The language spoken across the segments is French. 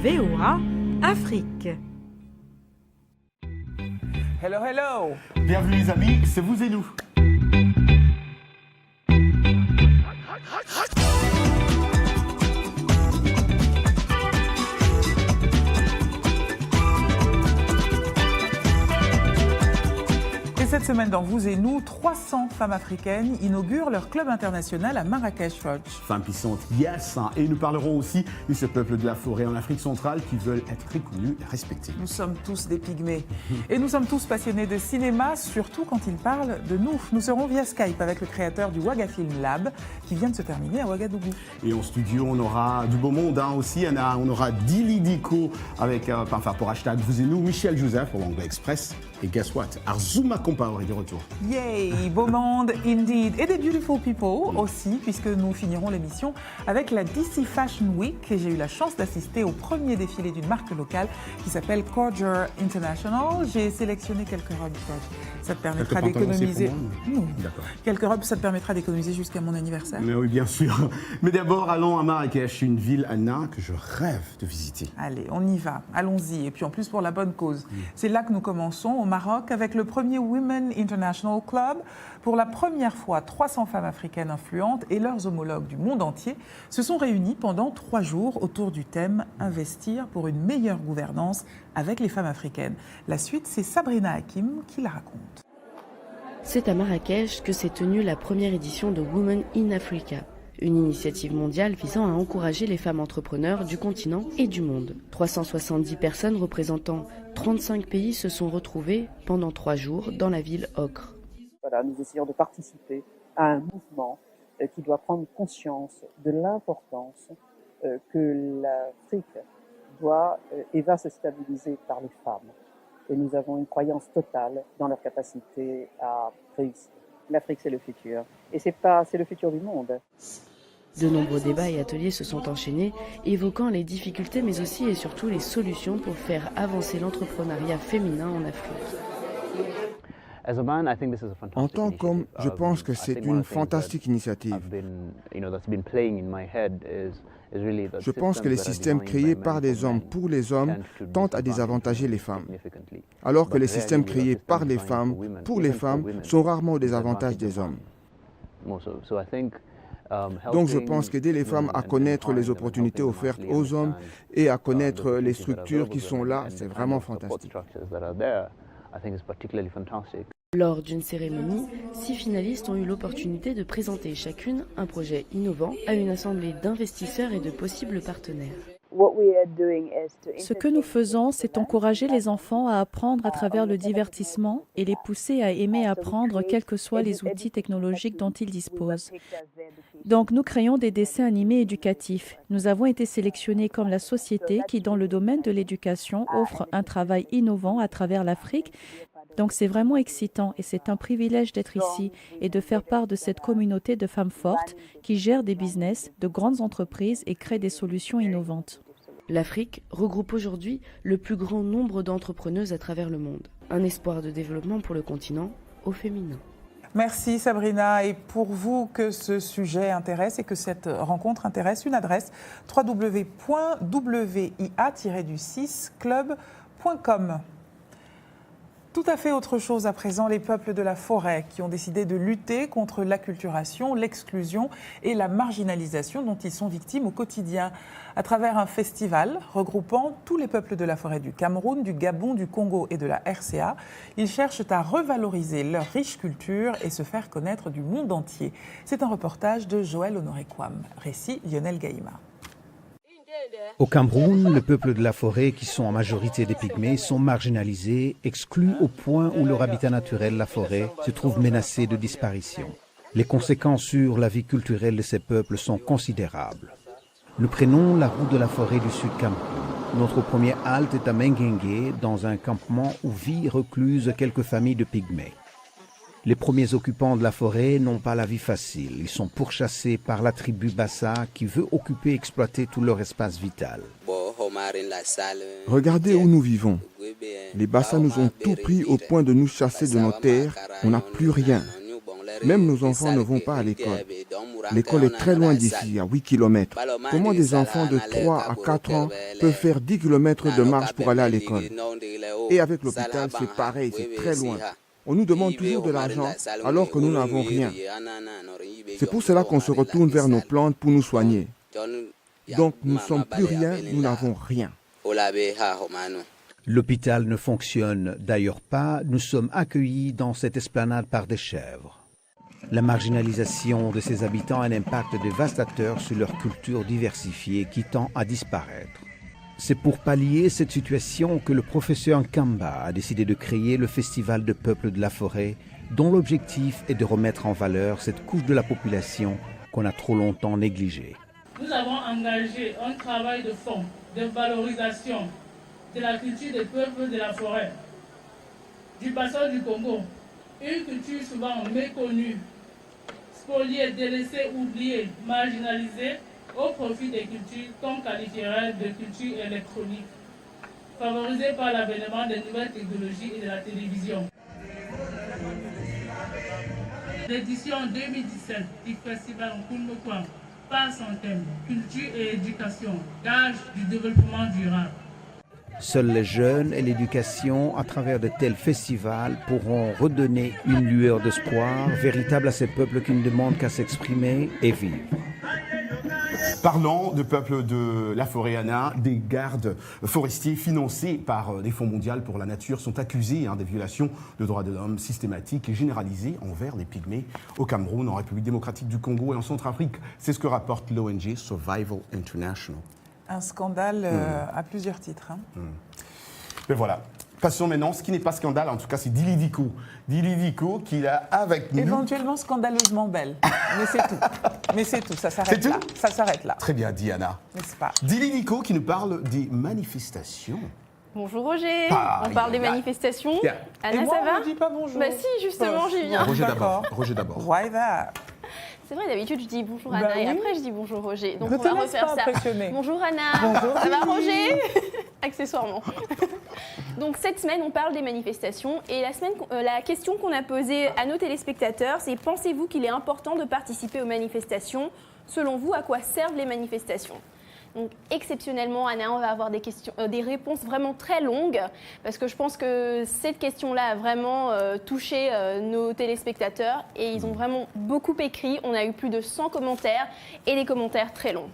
VOA Afrique. Hello, hello. Bienvenue les amis, c'est vous et nous. Cette semaine dans Vous et Nous, 300 femmes africaines inaugurent leur club international à Marrakech Lodge. Femmes puissantes, yes. Et nous parlerons aussi de ce peuple de la forêt en Afrique centrale qui veulent être reconnus et respectés. Nous sommes tous des pygmées. Et nous sommes tous passionnés de cinéma, surtout quand il parle de nous. Nous serons via Skype avec le créateur du Waga Film Lab qui vient de se terminer à Ouagadougou. Et en studio, on aura du beau monde aussi. On aura Dili Diko avec, pour hashtag Vous et Nous, Michel Joseph pour l'Anglais Express. Et guess what? Arzuma Compaoré de retour. Yay! Beau monde, indeed. Et des beautiful people aussi, puisque nous finirons l'émission avec la DC Fashion Week. Et j'ai eu la chance d'assister au premier défilé d'une marque locale qui s'appelle Cordier International. J'ai sélectionné quelques robes. Ça te permettra d'économiser. Quelques robes, ça te permettra d'économiser jusqu'à mon anniversaire. Mais oui, bien sûr. Mais d'abord, allons à Marrakech, une ville, Anna, que je rêve de visiter. Allez, on y va. Allons-y. Et puis en plus, pour la bonne cause. C'est là que nous commençons, au Maroc, avec le premier Women International Club. Pour la première fois, 300 femmes africaines influentes et leurs homologues du monde entier se sont réunies pendant 3 jours autour du thème « Investir pour une meilleure gouvernance avec les femmes africaines ». La suite, c'est Sabrina Hakim qui la raconte. C'est à Marrakech que s'est tenue la première édition de Women in Africa, une initiative mondiale visant à encourager les femmes entrepreneurs du continent et du monde. 370 personnes représentant 35 pays se sont retrouvées pendant 3 jours dans la ville Ocre. Voilà, nous essayons de participer à un mouvement qui doit prendre conscience de l'importance que l'Afrique doit et va se stabiliser par les femmes. Et nous avons une croyance totale dans leur capacité à réussir. L'Afrique, c'est le futur. Et c'est le futur du monde. De nombreux débats et ateliers se sont enchaînés, évoquant les difficultés mais aussi et surtout les solutions pour faire avancer l'entrepreneuriat féminin en Afrique. En tant qu'homme, je pense que c'est une fantastique initiative. Je pense que les systèmes créés par des hommes pour les hommes tentent à désavantager les femmes, alors que les systèmes créés par les femmes pour les femmes sont rarement au désavantage des hommes. Donc je pense qu'aider les femmes à connaître les opportunités offertes aux hommes et à connaître les structures qui sont là, c'est vraiment fantastique. Lors d'une cérémonie, 6 finalistes ont eu l'opportunité de présenter chacune un projet innovant à une assemblée d'investisseurs et de possibles partenaires. Ce que nous faisons, c'est encourager les enfants à apprendre à travers le divertissement et les pousser à aimer apprendre quels que soient les outils technologiques dont ils disposent. Donc nous créons des dessins animés éducatifs. Nous avons été sélectionnés comme la société qui, dans le domaine de l'éducation, offre un travail innovant à travers l'Afrique. Donc c'est vraiment excitant et c'est un privilège d'être ici et de faire part de cette communauté de femmes fortes qui gèrent des business, de grandes entreprises et créent des solutions innovantes. L'Afrique regroupe aujourd'hui le plus grand nombre d'entrepreneuses à travers le monde. Un espoir de développement pour le continent au féminin. Merci Sabrina. Et pour vous que ce sujet intéresse et que cette rencontre intéresse, une adresse www.wia-6club.com. Tout à fait autre chose à présent, les peuples de la forêt qui ont décidé de lutter contre l'acculturation, l'exclusion et la marginalisation dont ils sont victimes au quotidien. À travers un festival regroupant tous les peuples de la forêt du Cameroun, du Gabon, du Congo et de la RCA, ils cherchent à revaloriser leur riche culture et se faire connaître du monde entier. C'est un reportage de Joël Honoré-Quam. Récit Lionel Gaïma. Au Cameroun, le peuple de la forêt, qui sont en majorité des pygmées, sont marginalisés, exclus au point où leur habitat naturel, la forêt, se trouve menacé de disparition. Les conséquences sur la vie culturelle de ces peuples sont considérables. Nous prenons la route de la forêt du Sud Cameroun. Notre première halte est à Mengengue, dans un campement où vivent recluses quelques familles de pygmées. Les premiers occupants de la forêt n'ont pas la vie facile. Ils sont pourchassés par la tribu Bassa qui veut occuper et exploiter tout leur espace vital. Regardez où nous vivons. Les Bassa nous ont tout pris au point de nous chasser de nos terres. On n'a plus rien. Même nos enfants ne vont pas à l'école. L'école est très loin d'ici, à 8 km. Comment des enfants de 3 à 4 ans peuvent faire 10 km de marche pour aller à l'école? Et avec l'hôpital, c'est pareil, c'est très loin. On nous demande toujours de l'argent alors que nous n'avons rien. C'est pour cela qu'on se retourne vers nos plantes pour nous soigner. Donc nous ne sommes plus rien, nous n'avons rien. L'hôpital ne fonctionne d'ailleurs pas. Nous sommes accueillis dans cette esplanade par des chèvres. La marginalisation de ces habitants a un impact dévastateur sur leur culture diversifiée qui tend à disparaître. C'est pour pallier cette situation que le professeur Nkamba a décidé de créer le Festival de Peuples de la Forêt, dont l'objectif est de remettre en valeur cette couche de la population qu'on a trop longtemps négligée. Nous avons engagé un travail de fond, de valorisation de la culture des peuples de la forêt, du bassin du Congo, une culture souvent méconnue, spoliée, délaissée, oubliée, marginalisée, au profit des cultures qu'on qualifierait de culture électronique, favorisée par l'avènement des nouvelles technologies et de la télévision. L'édition 2017 du festival Nkumokwa par son thème culture et éducation, gage du développement durable. Seuls les jeunes et l'éducation, à travers de tels festivals, pourront redonner une lueur d'espoir véritable à ces peuples qui ne demandent qu'à s'exprimer et vivre. Parlons de peuples de la forêt, Anna. Des gardes forestiers financés par des fonds mondiaux pour la nature sont accusés des violations de droits de l'homme systématiques et généralisées envers les pygmées au Cameroun, en République démocratique du Congo et en Centrafrique. C'est ce que rapporte l'ONG Survival International. Un scandale à plusieurs titres. Mais voilà. Passons maintenant, ce qui n'est pas scandale, en tout cas, c'est Dili Diko. Dili Diko qui est là avec nous. Éventuellement scandaleusement belle. Mais c'est tout. Mais c'est tout, ça s'arrête là. Ça s'arrête là. Très bien, Diana. N'est-ce pas? Dili Diko qui nous parle des manifestations. Bonjour Roger, on parle des manifestations. Tiens. Anna, Et moi, ça va? on ne dit pas bonjour. Bah si, justement, j'y viens. Roger d'abord. D'accord. Roger d'abord. Why that? C'est vrai, d'habitude, je dis bonjour Bah Anna et oui. après, je dis bonjour Roger. Donc, Ne on te va laisse refaire pas ça. impressionner. Bonjour Anna. Bonjour. Ça va Roger? Accessoirement. Donc, cette semaine, on parle des manifestations. Et la question qu'on a posée à nos téléspectateurs, c'est: pensez-vous qu'il est important de participer aux manifestations? Selon vous, à quoi servent les manifestations? Donc, exceptionnellement, Anna, on va avoir des réponses vraiment très longues, parce que je pense que cette question-là a vraiment touché nos téléspectateurs, et ils ont vraiment beaucoup écrit. On a eu plus de 100 commentaires, et des commentaires très longs.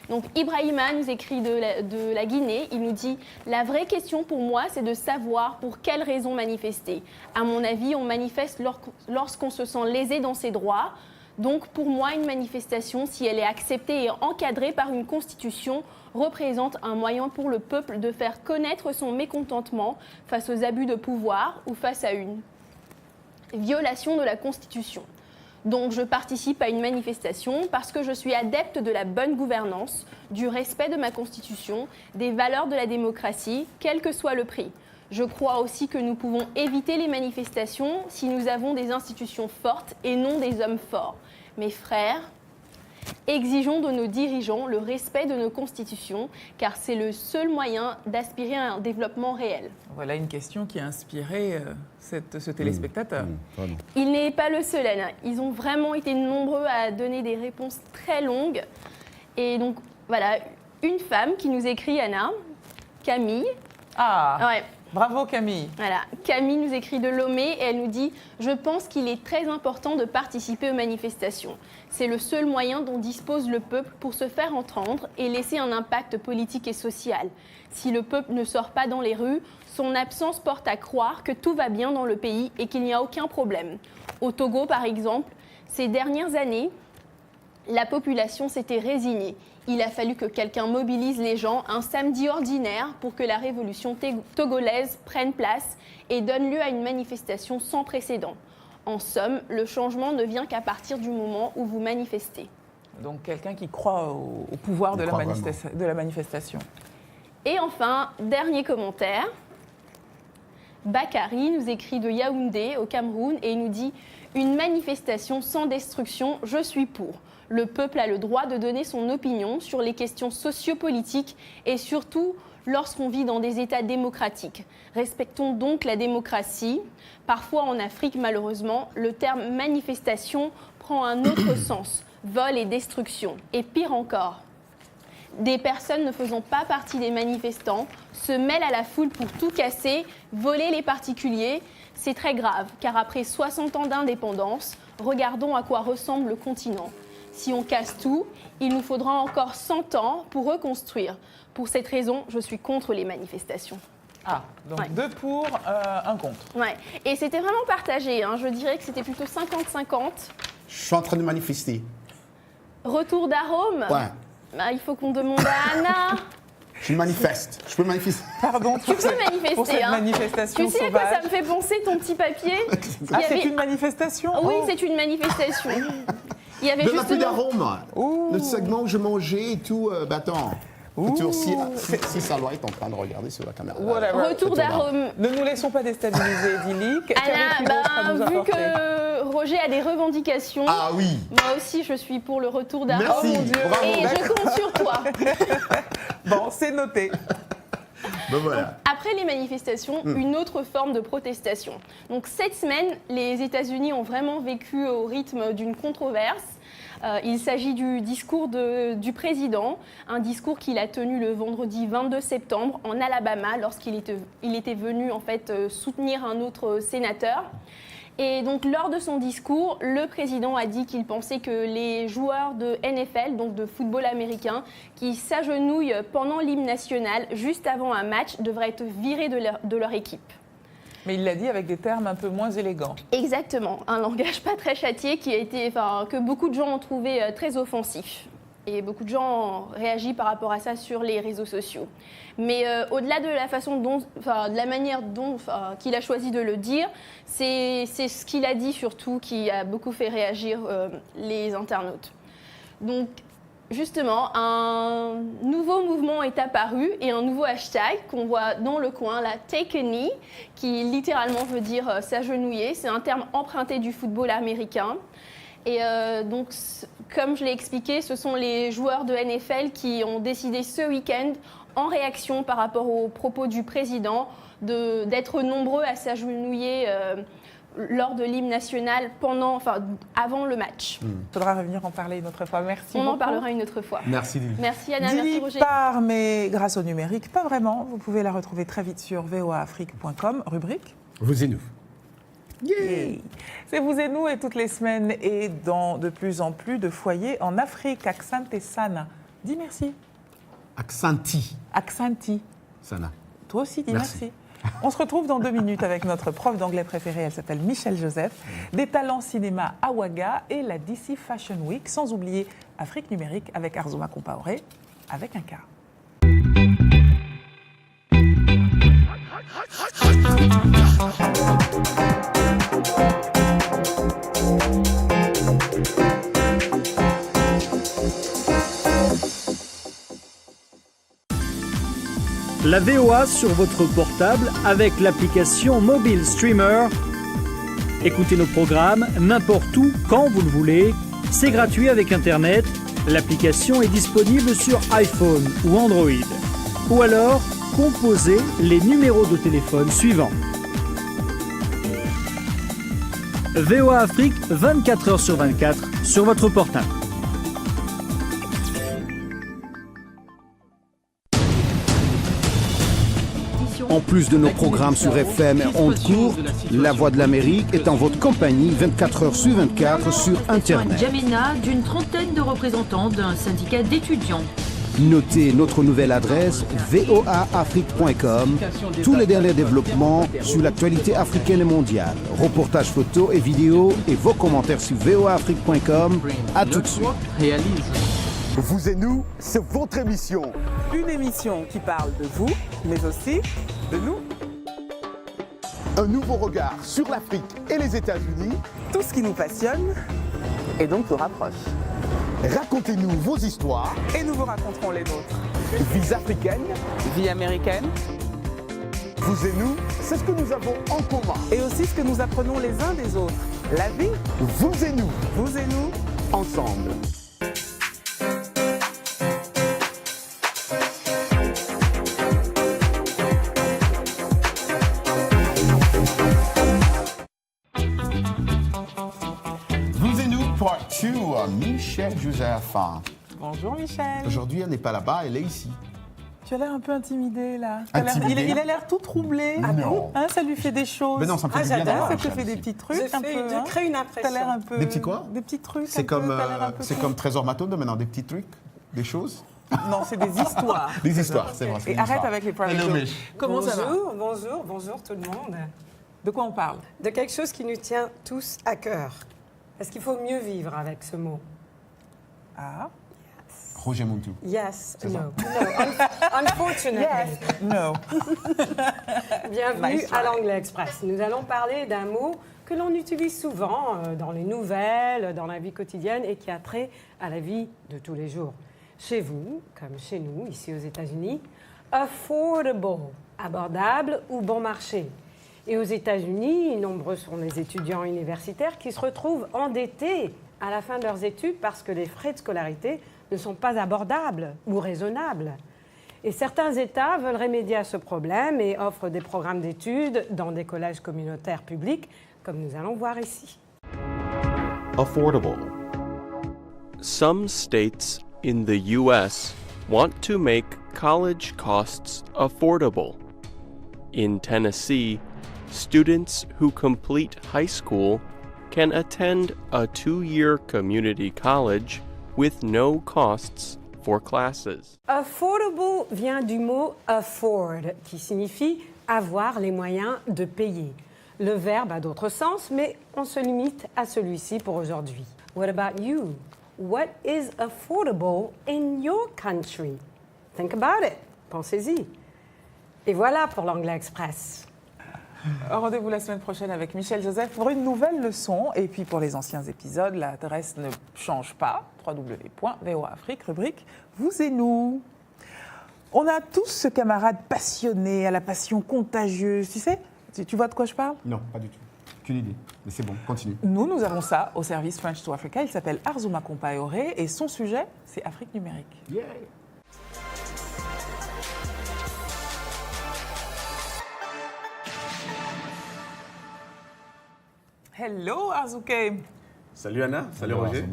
Donc, Ibrahima nous écrit de la Guinée. Il nous dit: la vraie question pour moi, c'est de savoir pour quelles raisons manifester. À mon avis, on manifeste lorsqu'on se sent lésé dans ses droits. Donc, pour moi, une manifestation, si elle est acceptée et encadrée par une constitution, représente un moyen pour le peuple de faire connaître son mécontentement face aux abus de pouvoir ou face à une violation de la constitution. Donc, je participe à une manifestation parce que je suis adepte de la bonne gouvernance, du respect de ma constitution, des valeurs de la démocratie, quel que soit le prix. Je crois aussi que nous pouvons éviter les manifestations si nous avons des institutions fortes et non des hommes forts. Mes frères, exigeons de nos dirigeants le respect de nos constitutions, car c'est le seul moyen d'aspirer à un développement réel. Voilà une question qui a inspiré ce téléspectateur. Il n'est pas le seul, Anna. Ils ont vraiment été nombreux à donner des réponses très longues. Et donc, voilà, une femme qui nous écrit, Anna, Camille. Ah, Ouais. bravo Camille. Voilà, Camille nous écrit de Lomé et elle nous dit: je pense qu'il est très important de participer aux manifestations. C'est le seul moyen dont dispose le peuple pour se faire entendre et laisser un impact politique et social. Si le peuple ne sort pas dans les rues, son absence porte à croire que tout va bien dans le pays et qu'il n'y a aucun problème. Au Togo, par exemple, ces dernières années, la population s'était résignée. Il a fallu que quelqu'un mobilise les gens un samedi ordinaire pour que la révolution togolaise prenne place et donne lieu à une manifestation sans précédent. En somme, le changement ne vient qu'à partir du moment où vous manifestez. Donc quelqu'un qui croit au pouvoir de la manifestation. Et enfin, dernier commentaire. Bakary nous écrit de Yaoundé, au Cameroun, et il nous dit: une manifestation sans destruction, je suis pour. Le peuple a le droit de donner son opinion sur les questions sociopolitiques et surtout lorsqu'on vit dans des États démocratiques. Respectons donc la démocratie. Parfois en Afrique, malheureusement, le terme manifestation prend un autre sens. vol et destruction. Et pire encore, des personnes ne faisant pas partie des manifestants se mêlent à la foule pour tout casser, voler les particuliers. C'est très grave, car après 60 ans d'indépendance, regardons à quoi ressemble le continent. Si on casse tout, il nous faudra encore 100 ans pour reconstruire. Pour cette raison, je suis contre les manifestations. Ah, donc 2 pour, 1 contre. Ouais. Et c'était vraiment partagé, hein. Je dirais que c'était plutôt 50-50. Je suis en train de manifester. Retour d'arôme. Ouais. Bah, il faut qu'on demande à Anna. Je manifeste. Je peux manifester. Pardon, Tu peux manifester. pour cette hein. manifestation Tu sais à sauvage. quoi ça me fait penser, ton petit papier? Ah, c'est une manifestation? Oui, Oh. c'est une manifestation. Il y avait Donne un peu justement... d'arôme. Le segment où je mangeais et tout. Attends. Si Salwa est en train de regarder sur la caméra. Retour d'arôme. Ne nous laissons pas déstabiliser, Idyllique. Anna, vu que Roger a des revendications, ah oui. Moi aussi je suis pour le retour d'arôme. Merci. Oh mon Dieu. Bravo. Et je compte sur toi. Bon, c'est noté. Ben voilà. Après les manifestations, une autre forme de protestation. Donc cette semaine, les États-Unis ont vraiment vécu au rythme d'une controverse. Il s'agit du discours du président, un discours qu'il a tenu le vendredi 22 septembre en Alabama lorsqu'il était venu en fait soutenir un autre sénateur. Et donc lors de son discours, le président a dit qu'il pensait que les joueurs de NFL, donc de football américain, qui s'agenouillent pendant l'hymne national juste avant un match, devraient être virés de leur équipe. Mais il l'a dit avec des termes un peu moins élégants. Exactement, un langage pas très châtié que beaucoup de gens ont trouvé très offensif. Et beaucoup de gens ont réagi par rapport à ça sur les réseaux sociaux. Mais au-delà de la façon de la manière dont qu'il a choisi de le dire, c'est ce qu'il a dit surtout qui a beaucoup fait réagir les internautes. Donc, justement, un nouveau mouvement est apparu et un nouveau hashtag qu'on voit dans le coin, la Take a Knee, qui littéralement veut dire s'agenouiller. C'est un terme emprunté du football américain. Et donc, comme je l'ai expliqué, ce sont les joueurs de NFL qui ont décidé ce week-end, en réaction par rapport aux propos du président, d'être nombreux à s'agenouiller lors de l'hymne national avant le match. Il faudra revenir en parler une autre fois. Merci beaucoup. On en parlera une autre fois. Merci Lily. Merci Anna, merci Roger. Part, mais grâce au numérique, pas vraiment. Vous pouvez la retrouver très vite sur voaafrique.com, rubrique Vous et nous. Yeah. C'est vous et nous et toutes les semaines et dans de plus en plus de foyers en Afrique. Accent Sana. Dis merci. Accenti. Sana. Toi aussi, dis merci. On se retrouve dans 2 minutes avec notre prof d'anglais préférée. Elle s'appelle Michel Joseph. Des talents cinéma à Ouaga et la DC Fashion Week. Sans oublier Afrique numérique avec Arzoma Compaoré avec un K. La VOA sur votre portable avec l'application Mobile Streamer. Écoutez nos programmes n'importe où, quand vous le voulez. C'est gratuit avec Internet. L'application est disponible sur iPhone ou Android. Ou alors, composez les numéros de téléphone suivants. VOA Afrique, 24 heures sur 24, sur votre portable. En plus de nos programmes sur FM et ondes courtes, La Voix de l'Amérique est en votre compagnie 24 heures sur 24 sur Internet. Jamena, d'une trentaine de représentants d'un syndicat d'étudiants. Notez notre nouvelle adresse voaafrique.com. Tous les derniers développements sur l'actualité africaine et mondiale. Reportages photos et vidéos et vos commentaires sur voaafrique.com. À tout de suite. Vous et nous, c'est votre émission. Une émission qui parle de vous, mais aussi de nous. Un nouveau regard sur l'Afrique et les États-Unis. Tout ce qui nous passionne et donc nous rapproche. Racontez-nous vos histoires. Et nous vous raconterons les nôtres. Vies africaines. Vie américaine. Vous et nous, c'est ce que nous avons en commun. Et aussi ce que nous apprenons les uns des autres. La vie. Vous et nous. Vous et nous. Ensemble. Michel Joseph. Bonjour Michel. Aujourd'hui, elle n'est pas là-bas, elle est ici. Tu as l'air un peu intimidé là. Intimidé? Il a l'air tout troublé. Ah non. Hein, ça lui fait des choses. Mais non, ça me fait du bien d'avoir Ça un te chat fait des ici. petits trucs un peu. Je crée une impression. T'as l'air un peu. Des petits quoi? Des petits trucs. C'est un peu, comme, t'as l'air un peu c'est fou. comme Trésor Mathilde maintenant, des petits trucs, des choses. Non, c'est des histoires. Des histoires, c'est vrai. c'est Et des arrête histoires. avec les private Hello, jokes. Mich. Comment ça va? Bonjour tout le monde. De quoi on parle? De quelque chose qui nous tient tous à cœur. Est-ce qu'il faut mieux vivre avec ce mot? Ah. Roger Montou. Yes, C'est no. ça. Unfortunately. Yes, no. Bienvenue Nice à try. l'Anglais Express. Nous allons parler d'un mot que l'on utilise souvent dans les nouvelles, dans la vie quotidienne et qui a trait à la vie de tous les jours. Chez vous, comme chez nous, ici aux États-Unis, affordable, abordable ou bon marché. Et aux États-Unis, nombreux sont les étudiants universitaires qui se retrouvent endettés à la fin de leurs études parce que les frais de scolarité ne sont pas abordables ou raisonnables. Et certains États veulent remédier à ce problème et offrent des programmes d'études dans des collèges communautaires publics, comme nous allons voir ici. Affordable. Some states in the U.S. want to make college costs affordable. In Tennessee, students who complete high school can attend a 2-year community college with no costs for classes. Affordable vient du mot afford, qui signifie avoir les moyens de payer. Le verbe a d'autres sens, mais on se limite à celui-ci pour aujourd'hui. What about you? What is affordable in your country? Think about it. Pensez-y. Et voilà pour l'Anglais Express. Rendez-vous la semaine prochaine avec Michel Joseph pour une nouvelle leçon. Et puis pour les anciens épisodes, l'adresse ne change pas. www.voaafrique, rubrique Vous et nous. On a tous ce camarade passionné, à la passion contagieuse. Tu sais, tu vois de quoi je parle? Non, pas du tout. Aucune idée. Mais c'est bon, continue. Nous avons ça au service French to Africa. Il s'appelle Arzuma Compaoré et son sujet, c'est Afrique numérique. Yeah. Hello Arzouké. Salut Anna, salut Roger.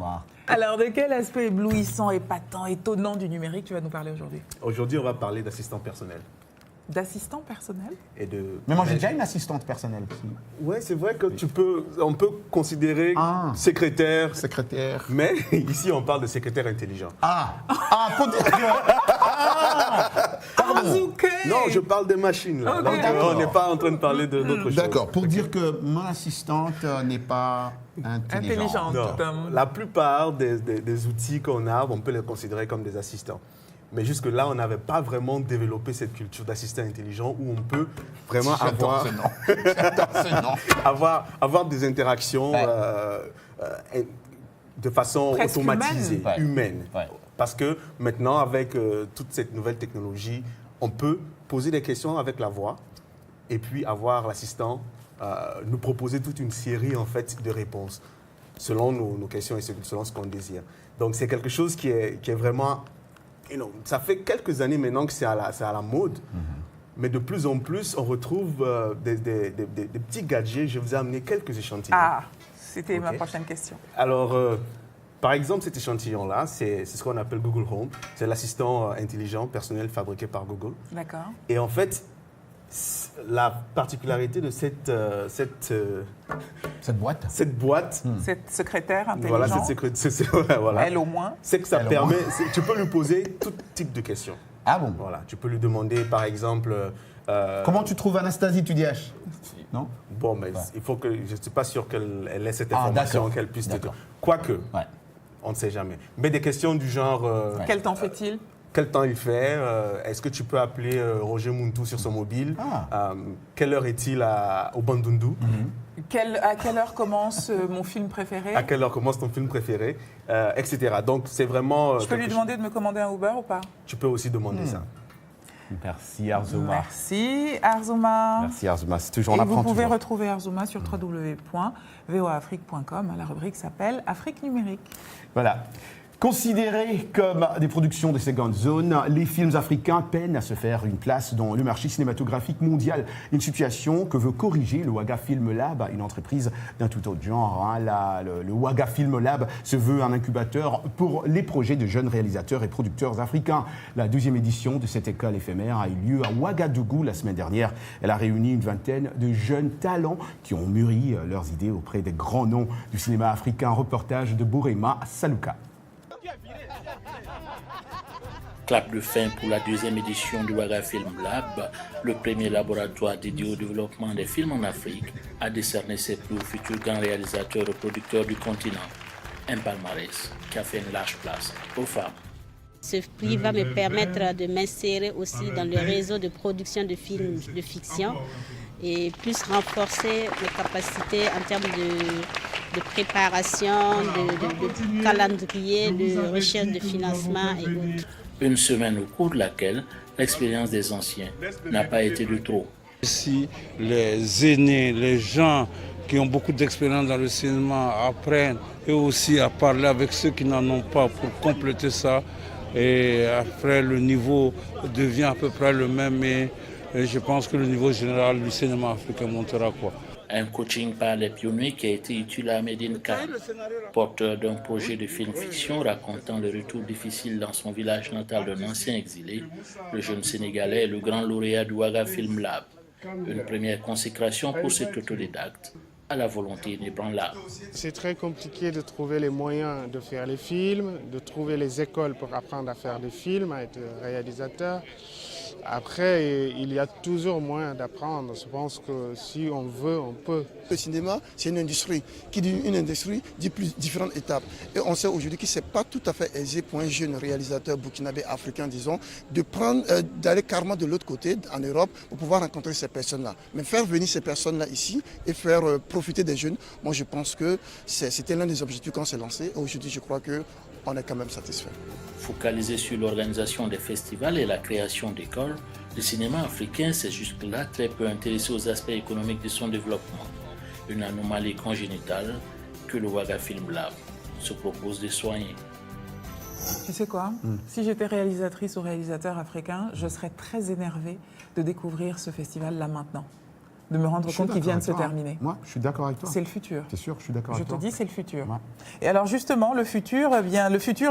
Alors de quel aspect éblouissant, épatant, étonnant du numérique tu vas nous parler aujourd'hui? Aujourd'hui, on va parler d'assistant personnel. D'assistant personnel? Et de... Mais moi, j'ai déjà une assistante personnelle. Ouais, c'est vrai que on peut considérer secrétaire. Mais ici, on parle de secrétaire intelligent. Pour dire que... Non, je parle des machines là. Okay. Donc, on n'est pas en train de parler d'autre chose. D'accord, pour dire que mon assistante n'est pas intelligente. Non, la plupart des outils qu'on a, on peut les considérer comme des assistants. Mais jusque-là, on n'avait pas vraiment développé cette culture d'assistant intelligent où on peut vraiment avoir des interactions de façon presque automatisée, humaine. humaine. Parce que maintenant, avec toute cette nouvelle technologie, on peut poser des questions avec la voix et puis avoir l'assistant nous proposer toute une série en fait, de réponses selon nos questions et selon ce qu'on désire. Donc, c'est quelque chose qui est vraiment... ça fait quelques années maintenant que c'est à la mode, mais de plus en plus, on retrouve des petits gadgets. Je vous ai amené quelques échantillons. C'était ma prochaine question. Alors, par exemple, cet échantillon-là, c'est ce qu'on appelle Google Home. C'est l'assistant intelligent personnel fabriqué par Google. D'accord. Et en fait, la particularité de cette boîte, cette secrétaire intelligente, voilà. Elle au moins, c'est que ça permet, tu peux lui poser tout type de questions. Ah bon? Voilà, tu peux lui demander par exemple... comment tu trouves Anastasie, tu dis H? Non? Bon, mais il faut que... Je ne suis pas sûr qu'elle ait cette information, qu'elle puisse te... Quoique, on ne sait jamais. Mais des questions du genre... Quel temps fait-il? Quel temps il fait? Est-ce que tu peux appeler Roger Montou sur son mobile? Quelle heure est-il au Bandundu? À quelle heure commence mon film préféré? À quelle heure commence ton film préféré? Etc. Donc, c'est vraiment... Je peux lui demander de me commander un Uber ou pas? Tu peux aussi demander ça. Merci Arzuma. Merci Arzuma. Merci Arzuma, c'est toujours Et on vous apprend pouvez toujours. retrouver Arzuma sur www.voaafrique.com. La rubrique s'appelle Afrique numérique. Voilà. Considérés comme des productions de seconde zone, les films africains peinent à se faire une place dans le marché cinématographique mondial. Une situation que veut corriger le Waga Film Lab, une entreprise d'un tout autre genre. Le Waga Film Lab se veut un incubateur pour les projets de jeunes réalisateurs et producteurs africains. La 12e édition de cette école éphémère a eu lieu à Ouagadougou la semaine dernière. Elle a réuni une vingtaine de jeunes talents qui ont mûri leurs idées auprès des grands noms du cinéma africain. Reportage de Bourema Saluka. Clap de fin pour la 2e édition du Waga Film Lab. Le premier laboratoire dédié au développement des films en Afrique a décerné ses prix aux futurs grands réalisateurs et producteurs du continent. Un palmarès qui a fait une large place aux femmes. Ce prix va me permettre de m'insérer aussi dans le réseau de production de films de fiction et plus renforcer mes capacités en termes de préparation, de calendrier, de recherche de financement et autres. Une semaine au cours de laquelle l'expérience des anciens n'a pas été de trop. Si les aînés, les gens qui ont beaucoup d'expérience dans le cinéma apprennent et aussi à parler avec ceux qui n'en ont pas pour compléter ça, et après le niveau devient à peu près le même et je pense que le niveau général du cinéma africain montera quoi. Un coaching par les pionniers qui a été utile à Medine Khan, porteur d'un projet de film-fiction racontant le retour difficile dans son village natal d'un ancien exilé. Le jeune Sénégalais est le grand lauréat du Waga Film Lab. Une première consécration pour cet autodidacte à la volonté inébranlable. C'est très compliqué de trouver les moyens de faire les films, de trouver les écoles pour apprendre à faire des films, à être réalisateur. Après, il y a toujours moyen d'apprendre. Je pense que si on veut, on peut. Le cinéma, c'est une industrie. Qui dit une industrie, dit différentes étapes. Et on sait aujourd'hui que ce n'est pas tout à fait aisé pour un jeune réalisateur burkinabé africain, disons, d'aller carrément de l'autre côté, en Europe, pour pouvoir rencontrer ces personnes-là. Mais faire venir ces personnes-là ici et faire profiter des jeunes, moi je pense que c'était l'un des objectifs qu'on s'est lancé. Aujourd'hui, je crois qu'on est quand même satisfait. Focalisé sur l'organisation des festivals et la création d'écoles, le cinéma africain s'est jusque-là très peu intéressé aux aspects économiques de son développement. Une anomalie congénitale que le Waga Film Lab se propose de soigner. Tu sais quoi ? Si j'étais réalisatrice ou réalisateur africain, je serais très énervée de découvrir ce festival-là maintenant. De me rendre compte qu'il vient de se terminer. Moi, je suis d'accord avec toi. C'est le futur. C'est sûr, je suis d'accord avec toi. Je te dis, c'est le futur. Ouais. Et alors justement, le futur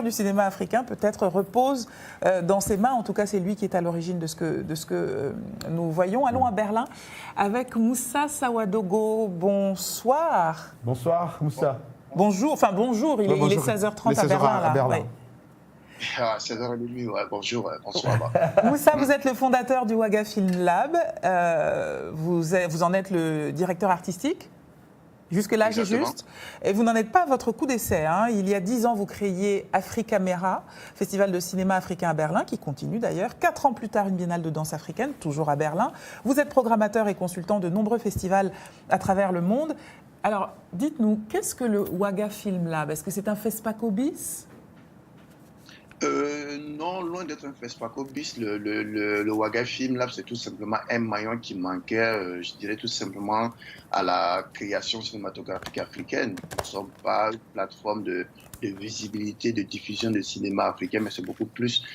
du cinéma africain peut-être repose dans ses mains. En tout cas, c'est lui qui est à l'origine de ce que nous voyons. Allons à Berlin avec Moussa Sawadogo. Bonsoir. Bonsoir, Moussa. Bonjour. Enfin, bonjour. Il est 16h30 à Berlin. À Berlin. Ouais. À 16h30, ouais, bonjour, bonsoir. Moussa, vous êtes le fondateur du Waga Film Lab. Vous en êtes le directeur artistique. Jusque-là, j'ai juste. Et vous n'en êtes pas à votre coup d'essai. Il y a 10 ans, vous créiez Africaméra, festival de cinéma africain à Berlin, qui continue d'ailleurs. 4 ans plus tard, une biennale de danse africaine, toujours à Berlin. Vous êtes programmateur et consultant de nombreux festivals à travers le monde. Alors, dites-nous, qu'est-ce que le Waga Film Lab ? Est-ce que c'est un FESPACO bis ? Non, loin d'être un FESPACO bis, le Waga Film Lab, c'est tout simplement un maillon qui manquait, je dirais tout simplement, à la création cinématographique africaine. Nous ne sommes pas une plateforme de visibilité, de diffusion de cinéma africain, mais c'est beaucoup plus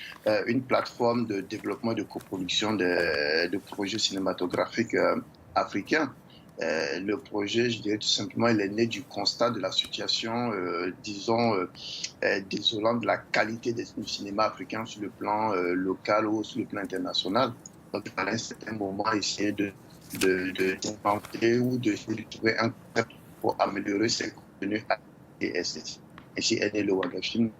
une plateforme de développement et de coproduction de projets cinématographiques africains. Le projet, je dirais tout simplement, il est né du constat de la situation, disons, désolante de la qualité du cinéma africain sur le plan local ou sur le plan international. Donc, à un certain moment, essayer d'inventer ou de trouver un concept pour améliorer ses contenus et esthétiques. Ainsi est né le Waga Film.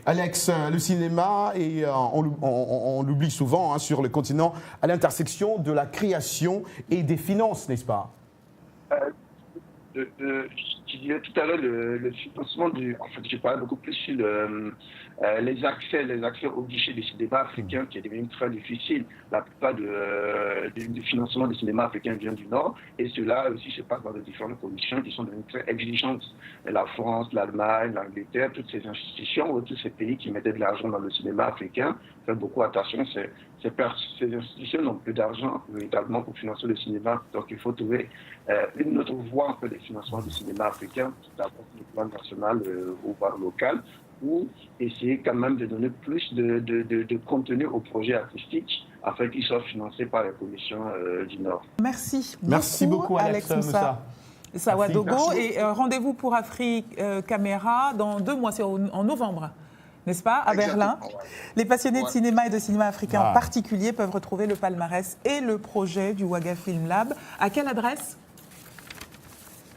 Alex, le cinéma, et on l'oublie souvent sur le continent, à l'intersection de la création et des finances, n'est-ce pas ? Je disais tout à l'heure le financement en fait, je parlais beaucoup plus sur les accès au guichet du cinéma africain qui est devenu très difficile. La plupart du financement du cinéma africain vient du Nord et cela aussi se passe dans de différentes conditions qui sont devenues très exigeantes. La France, l'Allemagne, l'Angleterre, toutes ces institutions ou tous ces pays qui mettaient de l'argent dans le cinéma africain font beaucoup attention. Ces institutions n'ont plus d'argent véritablement pour financer le cinéma. Donc il faut trouver une autre voie en fait, de financement du cinéma africain, d'abord sur le plan national ou voire local, pour essayer quand même de donner plus de contenu au projet artistique afin qu'il soit financé par la Commission du Nord. Merci beaucoup Alex Moussa Sawadogo. Et rendez-vous pour Afrique Caméra dans 2 mois, c'est en novembre. N'est-ce pas, à Berlin. Les passionnés de cinéma et de cinéma africain en particulier peuvent retrouver le palmarès et le projet du Waga Film Lab. À quelle adresse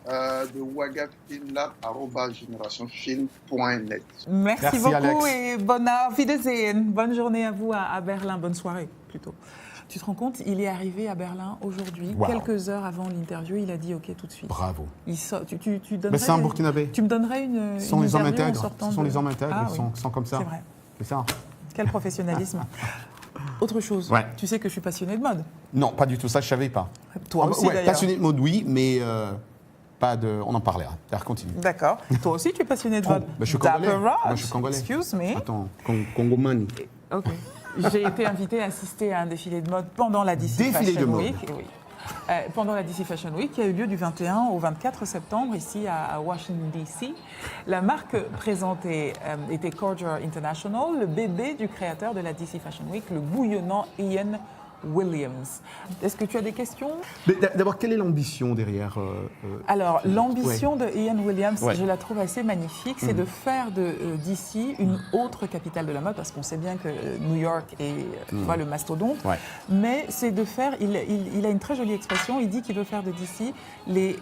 de wagafilmlab@generationfilm.net. Merci beaucoup Alex. et bonne Wiedersehen. Bonne journée à vous à Berlin, bonne soirée plutôt. Tu te rends compte, il est arrivé à Berlin aujourd'hui, quelques heures avant l'interview, il a dit OK tout de suite. Bravo. Tu donnerais c'est un Burkinabé. Tu me donnerais une Ce sont les hommes interview en intègres. sortant Ce sont les hommes intègres, Ah, ils sont comme ça. C'est vrai. C'est ça. Quel professionnalisme. Autre chose, tu sais que je suis passionnée de mode. Non, pas du tout, ça je savais pas. Toi aussi d'ailleurs. Passionné de mode, oui, mais pas de... On en parlera. Alors, continue. D'accord. Toi aussi, tu es passionné de mode. Je suis congolais. Dapper Je suis congolais. Excuse me. Attends, Congomani. OK. J'ai été invitée à assister à un défilé de mode pendant la DC Fashion Week. Oui. Pendant la DC Fashion Week, qui a eu lieu du 21 au 24 septembre ici à Washington, D.C. La marque présentée était Couture International, le bébé du créateur de la DC Fashion Week, le bouillonnant Ian Williams. Est-ce que tu as des questions? D'abord, quelle est l'ambition derrière Alors, l'ambition de Ian Williams, je la trouve assez magnifique, c'est de faire d'ici une autre capitale de la mode, parce qu'on sait bien que New York est le mastodonte, mais c'est de faire, il a une très jolie expression, il dit qu'il veut faire de d'ici les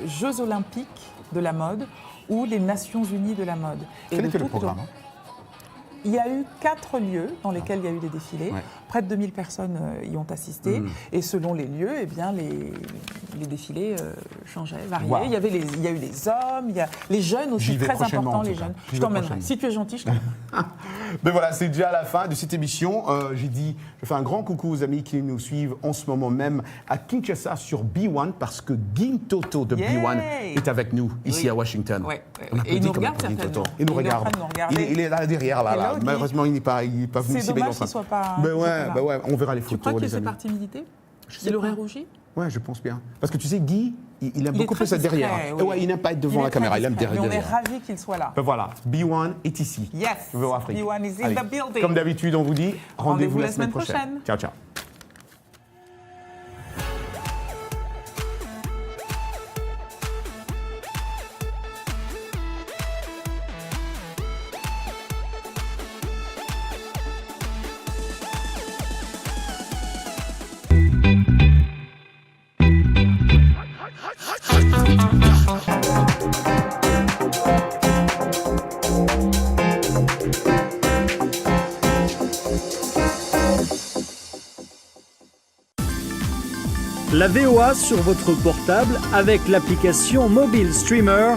Jeux Olympiques de la mode ou les Nations Unies de la mode. Quel était le programme? Il y a eu 4 lieux dans lesquels il y a eu des défilés. Près de 2000 personnes y ont assisté. Et selon les lieux, eh bien, les défilés changeaient, variaient. Il y a eu les hommes, il y a les jeunes aussi, très important, les jeunes. Je t'emmènerai. Si tu es gentil, je t'emmènerai. Mais voilà, c'est déjà la fin de cette émission. Je fais un grand coucou aux amis qui nous suivent en ce moment même à Kinshasa sur B1 parce que Guy Toto de B1 est avec nous ici à Washington. Et il nous regarde certainement. Il nous regarde. Il est là derrière, là. Malheureusement, il n'est pas venu ici. C'est dommage qu'il soit pas. On verra les photos. Tu crois que c'est par timidité? Il aurait rougi? Ouais, je pense bien. Parce que tu sais, Guy, il aime beaucoup plus être derrière. Il n'aime pas être devant la caméra, il aime derrière. Mais on est ravis qu'il soit là. Voilà, B1 est ici. Yes, Afrique. B1 is in the building. Comme d'habitude, on vous dit rendez-vous la semaine prochaine. Ciao, ciao. La VOA sur votre portable avec l'application Mobile Streamer.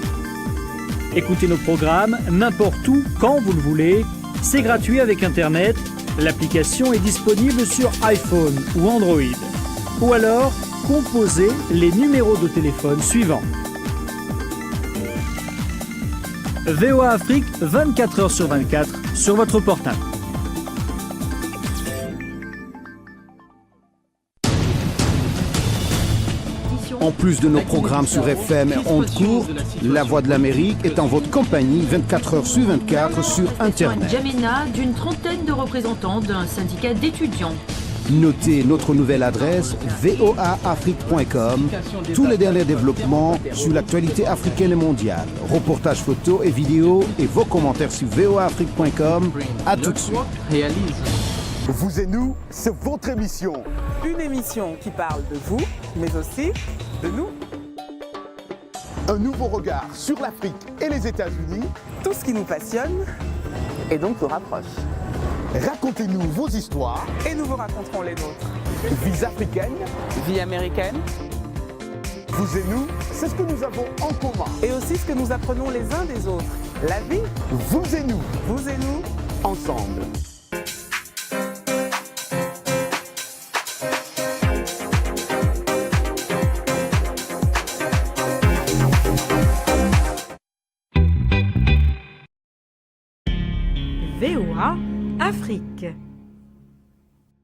Écoutez nos programmes n'importe où, quand vous le voulez. C'est gratuit avec Internet. L'application est disponible sur iPhone ou Android. Ou alors, composez les numéros de téléphone suivants. VOA Afrique, 24 h sur 24 sur votre portable. En plus de nos programmes sur FM et ondes courtes, La Voix de l'Amérique est en votre compagnie 24 h sur 24 sur Internet. N'Djamena, d'une trentaine de représentants d'un syndicat d'étudiants. Notez notre nouvelle adresse voaafrique.com. Tous les derniers développements sur l'actualité africaine et mondiale. Reportages photos et vidéos et vos commentaires sur voaafrique.com. À tout de suite. Vous et nous, c'est votre émission. Une émission qui parle de vous, mais aussi de nous. Un nouveau regard sur l'Afrique et les États-Unis. Tout ce qui nous passionne et donc nous rapproche. Racontez-nous vos histoires. Et nous vous raconterons les nôtres. Vie africaine. Vie américaine. Vous et nous, c'est ce que nous avons en commun. Et aussi ce que nous apprenons les uns des autres. La vie. Vous et nous. Vous et nous. Ensemble. VOA Afrique.